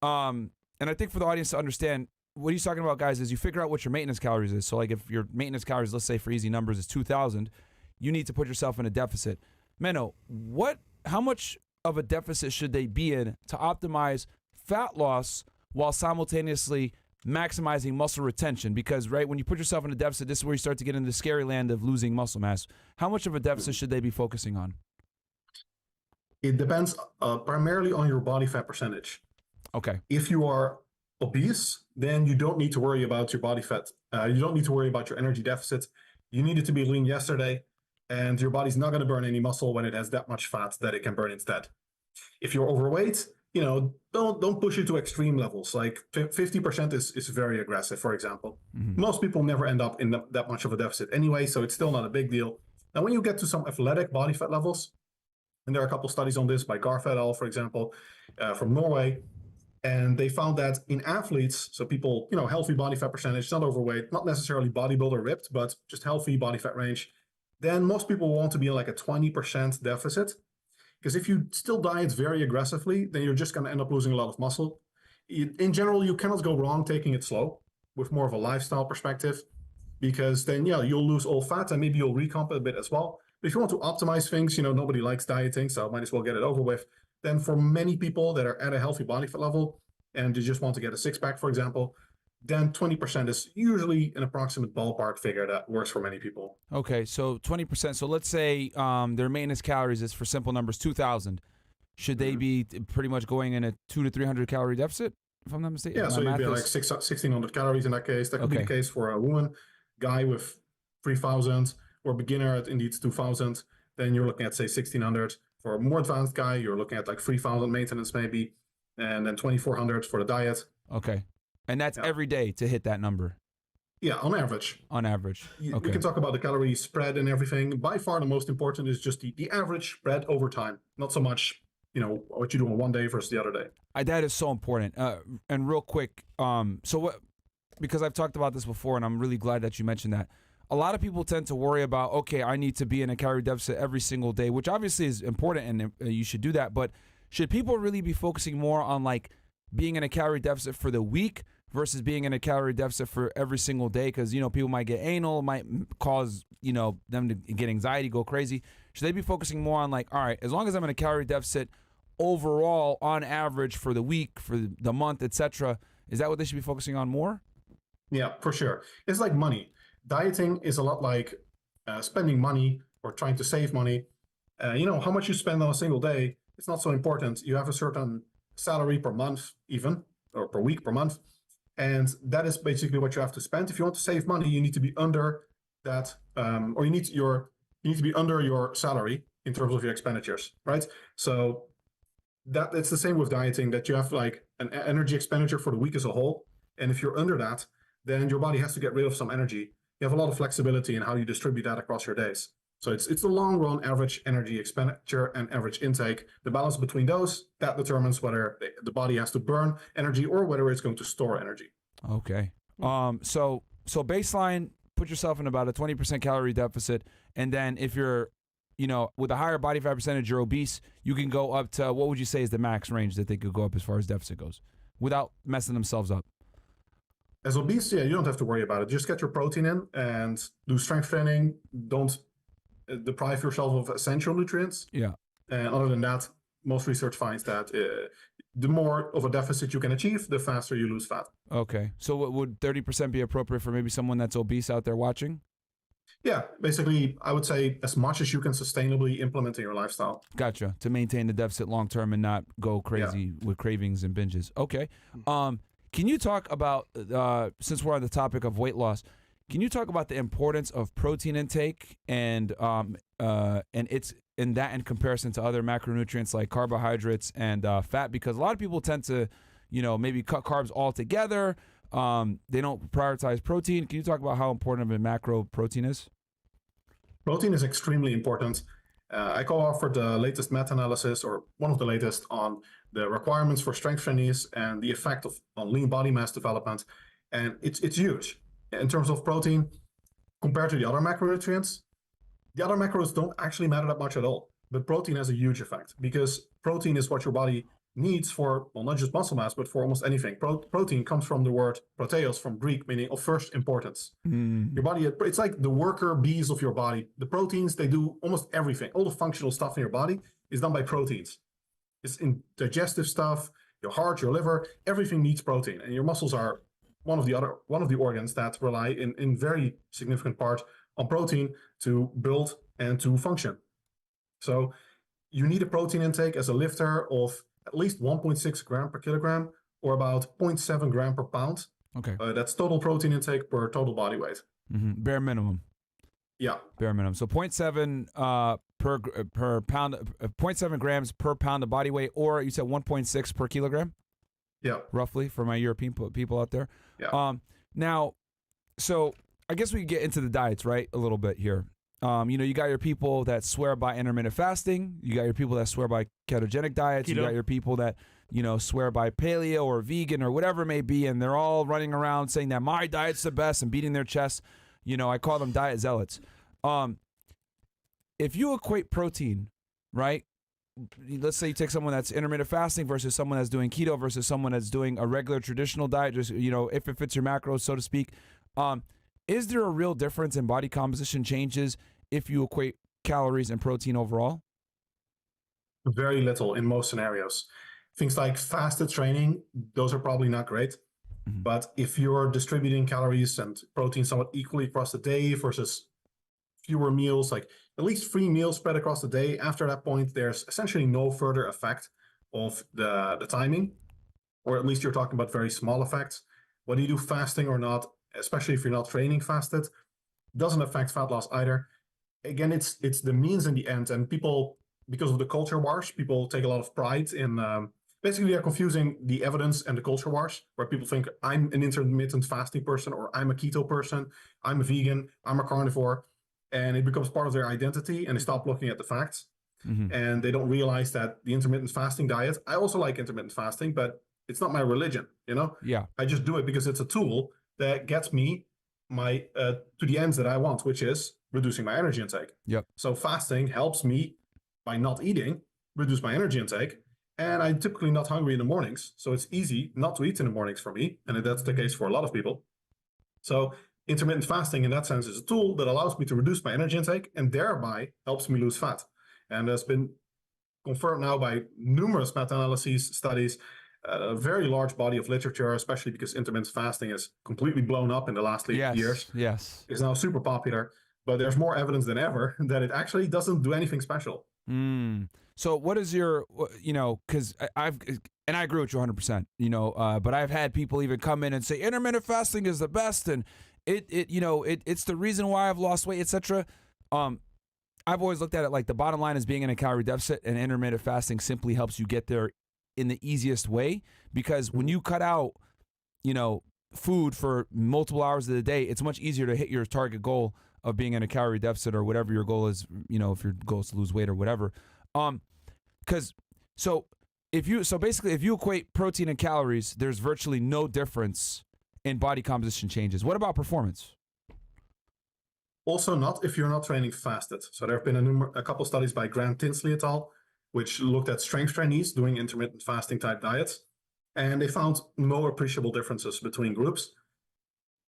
And I think for the audience to understand, what he's talking about, guys, is you figure out what your maintenance calories is. So, like, if your maintenance calories, let's say for easy numbers, is 2,000, you need to put yourself in a deficit. Menno, how much of a deficit should they be in to optimize fat loss while simultaneously maximizing muscle retention? Because, right, when you put yourself in a deficit, this is where you start to get into the scary land of losing muscle mass. How much of a deficit should they be focusing on? It depends primarily on your body fat percentage. Okay. If you are obese, then you don't need to worry about your body fat. You don't need to worry about your energy deficit. You needed to be lean yesterday, and your body's not going to burn any muscle when it has that much fat that it can burn instead. If you're overweight, don't push it to extreme levels. Like 50% is very aggressive, for example. Mm-hmm. Most people never end up in that much of a deficit anyway, so it's still not a big deal. And when you get to some athletic body fat levels, and there are a couple studies on this by Garf et al., for example, from Norway, and they found that in athletes, so people, healthy body fat percentage, not overweight, not necessarily bodybuilder ripped, but just healthy body fat range, then most people want to be in like a 20% deficit. Because if you still diet very aggressively, then you're just going to end up losing a lot of muscle. In general, you cannot go wrong taking it slow with more of a lifestyle perspective, because then, you'll lose all fat and maybe you'll recomp a bit as well. But if you want to optimize things, nobody likes dieting, so might as well get it over with. Then for many people that are at a healthy body fat level and they just want to get a six-pack, for example, then 20% is usually an approximate ballpark figure that works for many people. Okay, so 20%. So let's say their maintenance calories is, for simple numbers, 2,000. Should they be pretty much going in a 200 to 300 calorie deficit, if I'm not mistaken? Yeah, so you'd be like 1,600 calories in that case. That could be the case for a woman. Guy with 3,000, or beginner at indeed 2,000. Then you're looking at, say, 1,600. For a more advanced guy, you're looking at like 3,000 maintenance maybe, and then 2,400 for the diet. Okay. And that's every day to hit that number? Yeah, on average. On average. Okay. We can talk about the calorie spread and everything. By far, the most important is just the average spread over time. Not so much, what you do on one day versus the other day. That is so important. And real quick, because I've talked about this before, and I'm really glad that you mentioned that. A lot of people tend to worry about, okay, I need to be in a calorie deficit every single day, which obviously is important, and you should do that. But should people really be focusing more on like being in a calorie deficit for the week versus being in a calorie deficit for every single day? Because, people might get anal, might cause, them to get anxiety, go crazy. Should they be focusing more on like, all right, as long as I'm in a calorie deficit overall on average for the week, for the month, etc., is that what they should be focusing on more? Yeah, for sure. It's like money. Dieting is a lot like spending money or trying to save money. How much you spend on a single day, it's not so important. You have a certain salary per month even, or per week, per month. And that is basically what you have to spend. If you want to save money, you need to be under that, or you need to be under your salary in terms of your expenditures, right? So it's the same with dieting, that you have like an energy expenditure for the week as a whole. And if you're under that, then your body has to get rid of some energy. You have a lot of flexibility in how you distribute that across your days. So it's the long run average energy expenditure and average intake. The balance between those, that determines whether the body has to burn energy or whether it's going to store energy. Okay. So baseline, put yourself in about a 20% calorie deficit. And then if you're, with a higher body fat percentage, you're obese, you can go up to, what would you say is the max range that they could go up as far as deficit goes without messing themselves up? As obese, you don't have to worry about it. Just get your protein in and do strength training. Don't deprive yourself of essential nutrients. Yeah. And other than that, most research finds that the more of a deficit you can achieve, the faster you lose fat. Okay. So would 30% be appropriate for maybe someone that's obese out there watching? Yeah. Basically, I would say as much as you can sustainably implement in your lifestyle. Gotcha. To maintain the deficit long term and not go crazy with cravings and binges. Okay. Can you talk about, since we're on the topic of weight loss, can you talk about the importance of protein intake and it's in that in comparison to other macronutrients like carbohydrates and fat? Because a lot of people tend to, maybe cut carbs altogether. They don't prioritize protein. Can you talk about how important of a macro protein is? Protein is extremely important. I co-authored the latest meta-analysis, or one of the latest, on the requirements for strength trainees and the effect on lean body mass development. And it's huge. In terms of protein, compared to the other macronutrients, the other macros don't actually matter that much at all. But protein has a huge effect because protein is what your body needs for, well, not just muscle mass, but for almost anything. Protein comes from the word proteos from Greek, meaning of first importance. Your body, it's like the worker bees of your body. The proteins, they do almost everything. All the functional stuff in your body is done by proteins. It's in digestive stuff, your heart, your liver, everything needs protein. And your muscles are one of the organs that rely in very significant part on protein to build and to function. So you need a protein intake as a lifter of at least 1.6 gram per kilogram or about 0.7 gram per pound. Okay. That's total protein intake per total body weight. Bare minimum. Yeah. Bare minimum. So 0.7 per pound, 0.7 grams per pound of body weight, or you said 1.6 per kilogram? Yeah. Roughly, for my European people out there. Yeah. Now, so I guess we can get into the diets, right? A little bit here. You got your people that swear by intermittent fasting. You got your people that swear by ketogenic diets. Keto. You got your people that, swear by paleo or vegan or whatever it may be. And they're all running around saying that my diet's the best and beating their chests. I call them diet zealots. If you equate protein, right? Let's say you take someone that's intermittent fasting versus someone that's doing keto versus someone that's doing a regular traditional diet, just, if it fits your macros, so to speak. Is there a real difference in body composition changes if you equate calories and protein overall? Very little in most scenarios. Things like fasted training, those are probably not great. Mm-hmm. But if you're distributing calories and protein somewhat equally across the day versus fewer meals, like at least 3 meals spread across the day, after that point, there's essentially no further effect of the timing, or at least you're talking about very small effects. Whether you do fasting or not, especially if you're not training fasted, doesn't affect fat loss either. Again, it's the means in the end, and people, because of the culture wars, people take a lot of pride in, basically they're confusing the evidence and the culture wars, where people think I'm an intermittent fasting person, or I'm a keto person, I'm a vegan, I'm a carnivore, and it becomes part of their identity, and they stop looking at the facts. Mm-hmm. And they don't realize that the intermittent fasting diet, I also like intermittent fasting, but it's not my religion, Yeah. I just do it because it's a tool that gets me to the ends that I want, which is reducing my energy intake. Yep. So fasting helps me, by not eating, reduce my energy intake. And I'm typically not hungry in the mornings, so it's easy not to eat in the mornings for me. And that's the case for a lot of people. So intermittent fasting in that sense is a tool that allows me to reduce my energy intake and thereby helps me lose fat. And that's been confirmed now by numerous meta-analyses, studies, a very large body of literature, especially because intermittent fasting is completely blown up in the last years. Yes. It's now super popular, but there's more evidence than ever that it actually doesn't do anything special. So what is your, because I agree with you 100%, but I've had people even come in and say intermittent fasting is the best, and it's the reason why I've lost weight, etc. I've always looked at it like the bottom line is being in a calorie deficit, and intermittent fasting simply helps you get there in the easiest way, because when you cut out, food for multiple hours of the day, it's much easier to hit your target goal of being in a calorie deficit or whatever your goal is, if your goal is to lose weight or whatever. Basically if you equate protein and calories, there's virtually no difference in body composition changes. What about performance? Also not if you're not training fasted. So there have been a couple studies by Grant Tinsley et al., which looked at strength trainees doing intermittent fasting type diets. And they found no appreciable differences between groups.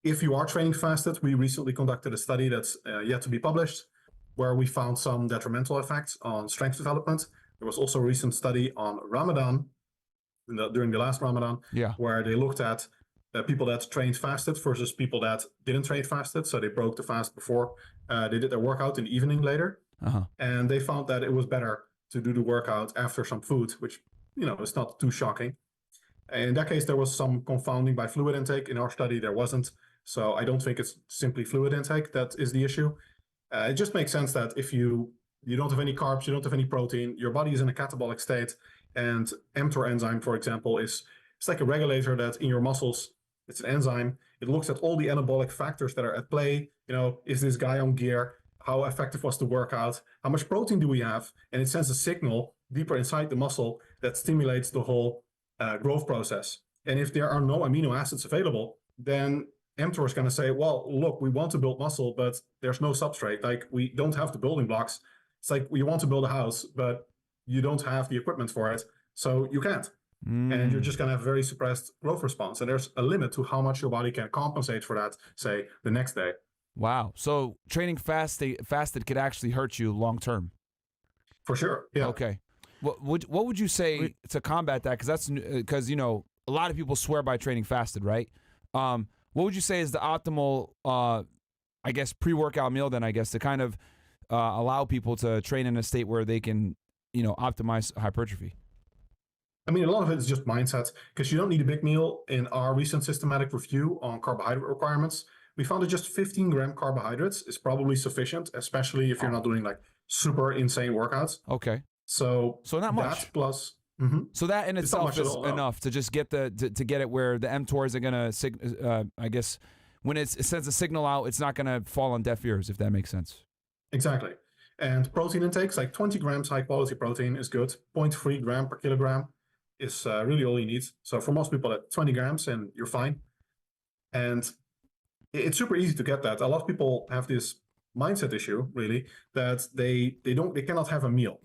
If you are training fasted, we recently conducted a study that's yet to be published, where we found some detrimental effects on strength development. There was also a recent study on Ramadan, during the last Ramadan, where they looked at people that trained fasted versus people that didn't train fasted. So they broke the fast before they did their workout in the evening later. Uh-huh. And they found that it was better to do the workout after some food, which, is not too shocking. In that case, there was some confounding by fluid intake. In our study, there wasn't. So I don't think it's simply fluid intake that is the issue. It just makes sense that if you don't have any carbs, you don't have any protein, your body is in a catabolic state, and mTOR enzyme, for example, it's like a regulator that in your muscles, it's an enzyme. It looks at all the anabolic factors that are at play. Is this guy on gear? How effective was the workout? How much protein do we have? And it sends a signal deeper inside the muscle that stimulates the whole growth process. And if there are no amino acids available, then mTOR is going to say, well, look, we want to build muscle, but there's no substrate. Like, we don't have the building blocks. It's like you want to build a house, but you don't have the equipment for it. So you can't. And you're just going to have a very suppressed growth response. And there's a limit to how much your body can compensate for that, say, the next day. Wow. So training fasted could actually hurt you long term. For sure. Yeah. Okay. What would you say to combat that? Because you know, a lot of people swear by training fasted, right? What would you say is the optimal, I guess, pre-workout meal then, I guess, to kind of allow people to train in a state where they can, you know, optimize hypertrophy? I mean, a lot of it is just mindset, because you don't need a big meal. In our recent systematic review on carbohydrate requirements, we found that just 15-gram carbohydrates is probably sufficient, especially if you're not doing like super insane workouts. Okay. So not much. That plus. So that in itself is enough to just get to get it where the mTORs are gonna, I guess, when it sends a signal out, it's not gonna fall on deaf ears, if that makes sense. Exactly. And protein intakes, like 20 grams high quality protein is good. 0.3 gram per kilogram is really all you need. So for most people, at 20 grams, and you're fine. And it's super easy to get that. A lot of people have this mindset issue, really, that they cannot have a meal,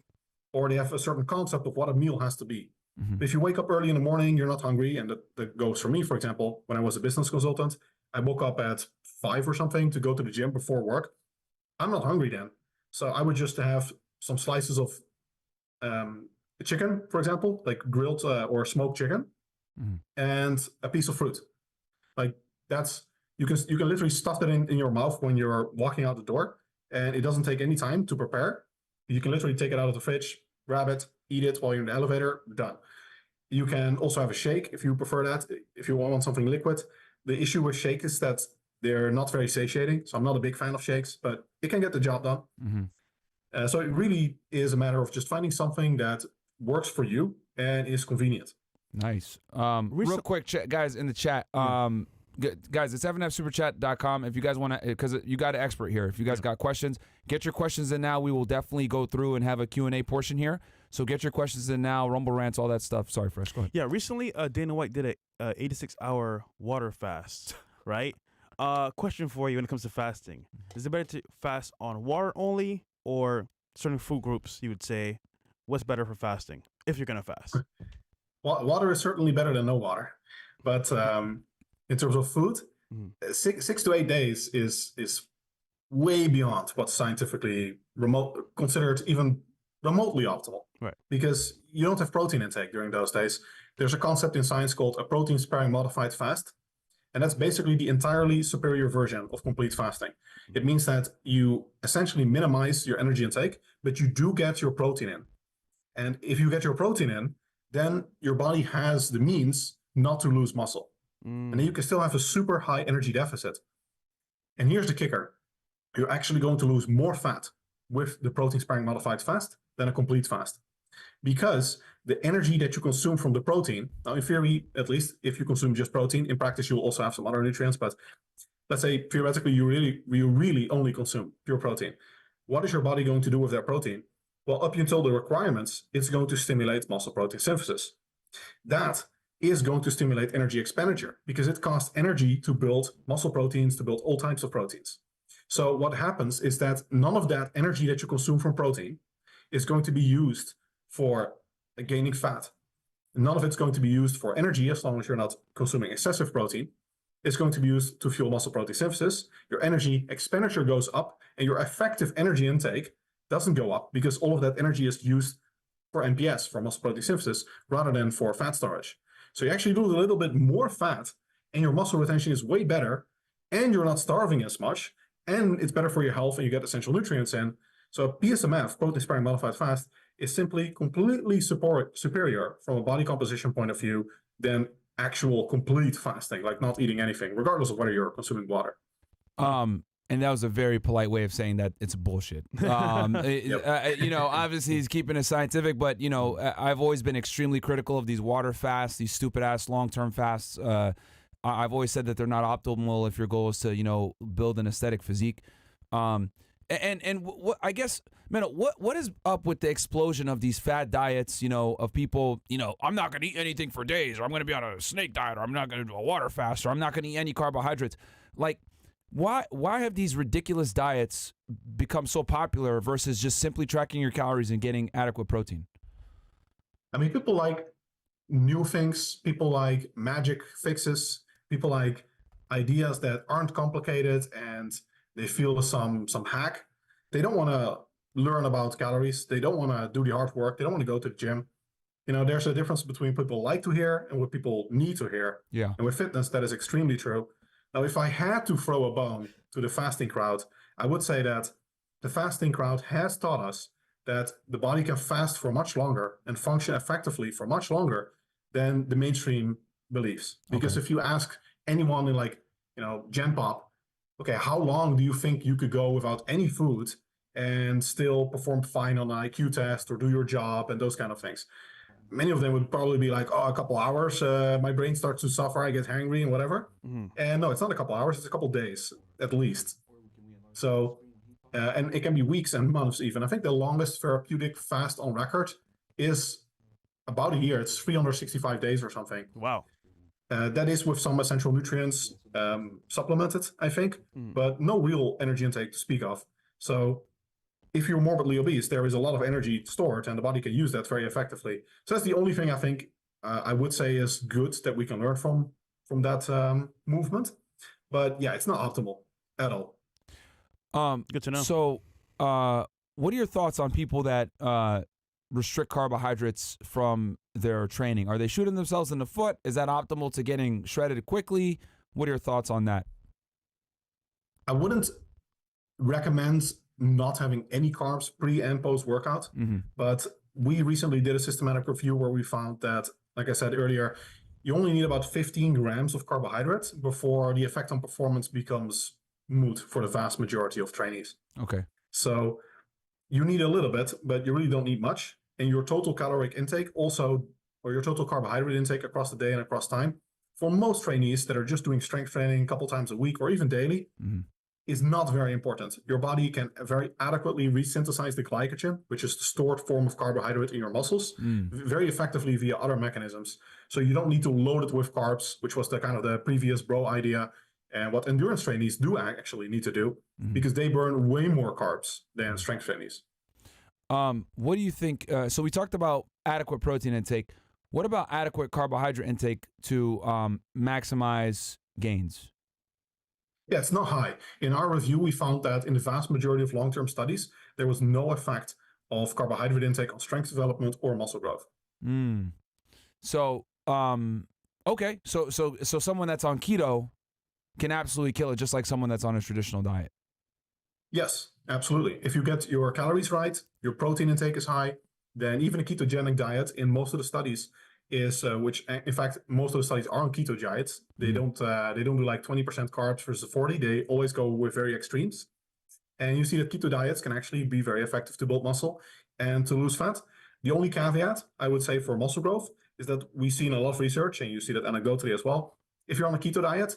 or they have a certain concept of what a meal has to be. Mm-hmm. If you wake up early in the morning, you're not hungry, and that goes for me, for example. When I was a business consultant, I woke up at 5 or something to go to the gym before work. I'm not hungry then. So I would just have some slices of chicken, for example, like grilled or smoked chicken, and a piece of fruit. Like that's, you can literally stuff it in your mouth when you're walking out the door, and it doesn't take any time to prepare. You can literally take it out of the fridge, grab it, eat it while you're in the elevator, done. You can also have a shake if you prefer that, if you want something liquid. The issue with shake is that they're not very satiating, so I'm not a big fan of shakes, but it can get the job done. Mm-hmm. So it really is a matter of just finding something that works for you and is convenient. Nice. Real quick, guys in the chat, guys, it's fnfsuperchat.com. If you guys want to, because you got an expert here. If you guys got questions, get your questions in now. We will definitely go through and have a Q&A portion here. So get your questions in now, Rumble rants, all that stuff. Sorry, Fresh, go ahead. Yeah, recently Dana White did a 86-hour water fast, right? Question for you when it comes to fasting. Is it better to fast on water only or certain food groups, you would say? What's better for fasting if you're going to fast? Well, water is certainly better than no water. But in terms of food, 6 to 8 days is way beyond what's scientifically considered even remotely optimal. Right. Because you don't have protein intake during those days. There's a concept in science called a protein-sparing modified fast. And that's basically the entirely superior version of complete fasting. It means that you essentially minimize your energy intake, but you do get your protein in. And if you get your protein in, then your body has the means not to lose muscle. And then you can still have a super high energy deficit. And here's the kicker. You're actually going to lose more fat with the protein-sparing modified fast than a complete fast. Because the energy that you consume from the protein, now in theory, at least, if you consume just protein, in practice, you'll also have some other nutrients, but let's say theoretically, you really only consume pure protein. What is your body going to do with that protein? Well, up until the requirements, it's going to stimulate muscle protein synthesis. That is going to stimulate energy expenditure because it costs energy to build muscle proteins, to build all types of proteins. So what happens is that none of that energy that you consume from protein is going to be used for gaining fat. None of it's going to be used for energy as long as you're not consuming excessive protein. It's going to be used to fuel muscle protein synthesis. Your energy expenditure goes up and your effective energy intake doesn't go up because all of that energy is used for MPS, for muscle protein synthesis, rather than for fat storage. So you actually lose a little bit more fat and your muscle retention is way better and you're not starving as much and it's better for your health and you get essential nutrients in. So PSMF, protein-sparing modified fast, is simply completely superior from a body composition point of view than actual complete fasting, like not eating anything, regardless of whether you're consuming water. And that was a very polite way of saying that it's bullshit. You know, obviously he's keeping it scientific, but, you know, I've always been extremely critical of these water fasts, these stupid-ass long-term fasts. I've always said that they're not optimal if your goal is to, you know, build an aesthetic physique. And what, I guess, Menno, what is up with the explosion of these fad diets, you know, of people, you know, I'm not going to eat anything for days, or I'm going to be on a snake diet, or I'm not going to do a water fast, or I'm not going to eat any carbohydrates. Like, why have these ridiculous diets become so popular versus just simply tracking your calories and getting adequate protein? I mean, people like new things, people like magic fixes, people like ideas that aren't complicated and they feel some hack. They don't want to learn about calories. They don't want to do the hard work. They don't want to go to the gym. There's a difference between people like to hear and what people need to hear. Yeah. And with fitness, that is extremely true. Now, if I had to throw a bone to the fasting crowd, I would say that the fasting crowd has taught us that the body can fast for much longer and function effectively for much longer than the mainstream believes. Because if you ask anyone in Gen Pop, okay, how long do you think you could go without any food and still perform fine on an IQ test or do your job and those kind of things? Many of them would probably be like, oh, a couple hours, my brain starts to suffer, I get hangry and whatever. And no, it's not a couple hours, it's a couple days at least. So, and it can be weeks and months even. I think the longest therapeutic fast on record is about a year. It's 365 days or something. Wow. That is with some essential nutrients supplemented, I think, but no real energy intake to speak of. So if you're morbidly obese, there is a lot of energy stored and the body can use that very effectively. So that's the only thing I think I would say is good that we can learn from that movement. But yeah, it's not optimal at all. Good to know. So what are your thoughts on people that restrict carbohydrates from their training? Are they shooting themselves in the foot? Is that optimal to getting shredded quickly? What are your thoughts on that? I wouldn't recommend not having any carbs pre and post workout, but we recently did a systematic review where we found that, like I said earlier, you only need about 15 grams of carbohydrates before the effect on performance becomes moot for the vast majority of trainees. Okay. So you need a little bit, but you really don't need much. And your total caloric intake also, or your total carbohydrate intake across the day and across time, for most trainees that are just doing strength training a couple times a week or even daily, is not very important. Your body can very adequately resynthesize the glycogen, which is the stored form of carbohydrate in your muscles, very effectively via other mechanisms. So you don't need to load it with carbs, which was the kind of the previous bro idea. And what endurance trainees do actually need to do, because they burn way more carbs than strength trainees. What do you think? So we talked about adequate protein intake. What about adequate carbohydrate intake to maximize gains? Yeah, it's not high. In our review, we found that in the vast majority of long-term studies, there was no effect of carbohydrate intake on strength development or muscle growth. So, okay. So someone that's on keto can absolutely kill it, just like someone that's on a traditional diet. Yes, absolutely. If you get your calories right, your protein intake is high, then even a ketogenic diet in most of the studies is, which in fact, most of the studies are on keto diets. They don't do like 20% carbs versus 40. They always go with very extremes. And you see that keto diets can actually be very effective to build muscle and to lose fat. The only caveat I would say for muscle growth is that we've seen a lot of research, and you see that anecdotally as well. If you're on a keto diet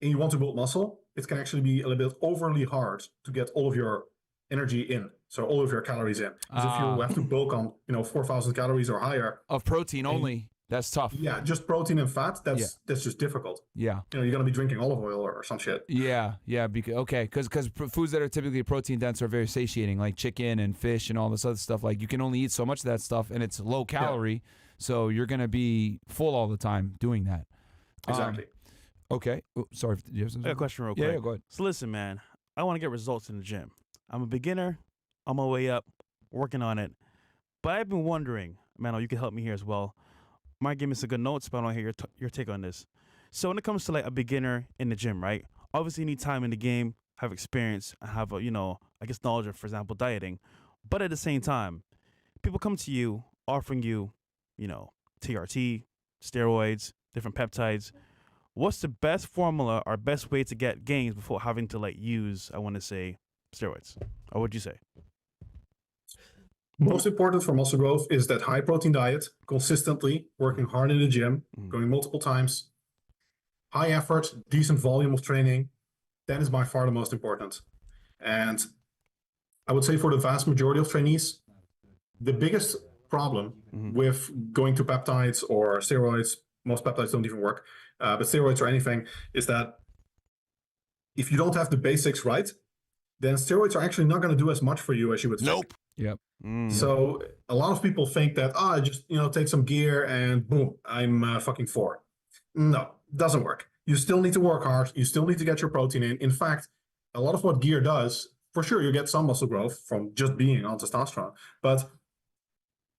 and you want to build muscle, it can actually be a little bit overly hard to get all of your energy in, so all of your calories in. Because if you have to bulk on 4,000 calories or higher of protein only, that's tough. Yeah, just protein and fat, that's just difficult. Yeah. You're gonna be drinking olive oil or some shit. Yeah. Because foods that are typically protein dense are very satiating, like chicken and fish and all this other stuff. Like you can only eat so much of that stuff, and it's low calorie, so you're gonna be full all the time doing that. Exactly. Okay. Oh, sorry. Do you have I got a question real quick. Yeah, go ahead. So listen, man, I want to get results in the gym. I'm a beginner. I'm on my way up, working on it. But I've been wondering, Menno, you can help me here as well. Might give me some good notes, but I want to hear your take on this. So when it comes to like a beginner in the gym, right? Obviously, you need time in the game, have experience, have a, knowledge of, for example, dieting. But at the same time, people come to you offering you, TRT, steroids, different peptides. What's the best formula or best way to get gains before having to use, I want to say, steroids? Or what'd you say? Most important for muscle growth is that high protein diet, consistently working hard in the gym, going multiple times, high effort, decent volume of training. That is by far the most important. And I would say for the vast majority of trainees, the biggest problem with going to peptides or steroids, most peptides don't even work, but steroids or anything, is that if you don't have the basics right, then steroids are actually not going to do as much for you as you would think. Nope. Yep. So a lot of people think that, just, take some gear and boom, I'm fucking 4. No, doesn't work. You still need to work hard. You still need to get your protein in. In fact, a lot of what gear does, for sure, you get some muscle growth from just being on testosterone, but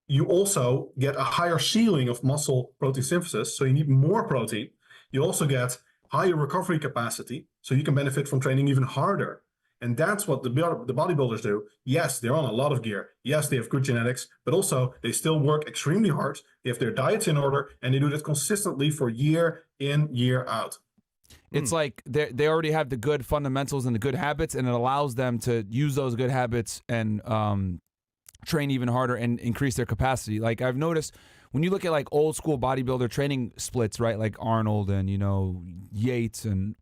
you also get a higher ceiling of muscle protein synthesis, so you need more protein. You also get higher recovery capacity, so you can benefit from training even harder. And that's what the bodybuilders do. Yes, they're on a lot of gear. Yes, they have good genetics, but also they still work extremely hard. They have their diets in order, and they do that consistently for year in, year out. It's like they already have the good fundamentals and the good habits, and it allows them to use those good habits and train even harder and increase their capacity. Like I've noticed when you look at like old school bodybuilder training splits, right? Like Arnold and, Yates and,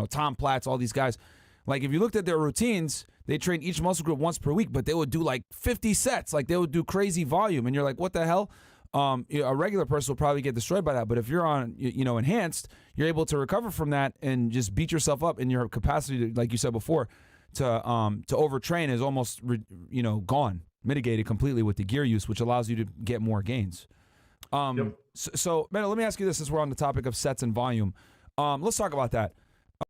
Tom Platz, all these guys. Like if you looked at their routines, they train each muscle group once per week, but they would do like 50 sets. Like they would do crazy volume. And you're like, what the hell? A regular person will probably get destroyed by that. But if you're on, enhanced, you're able to recover from that and just beat yourself up. And your capacity to, like you said before, to overtrain is almost, gone, mitigated completely with the gear use, which allows you to get more gains. Yep. So, Menno, let me ask you this, since we're on the topic of sets and volume. Let's talk about that.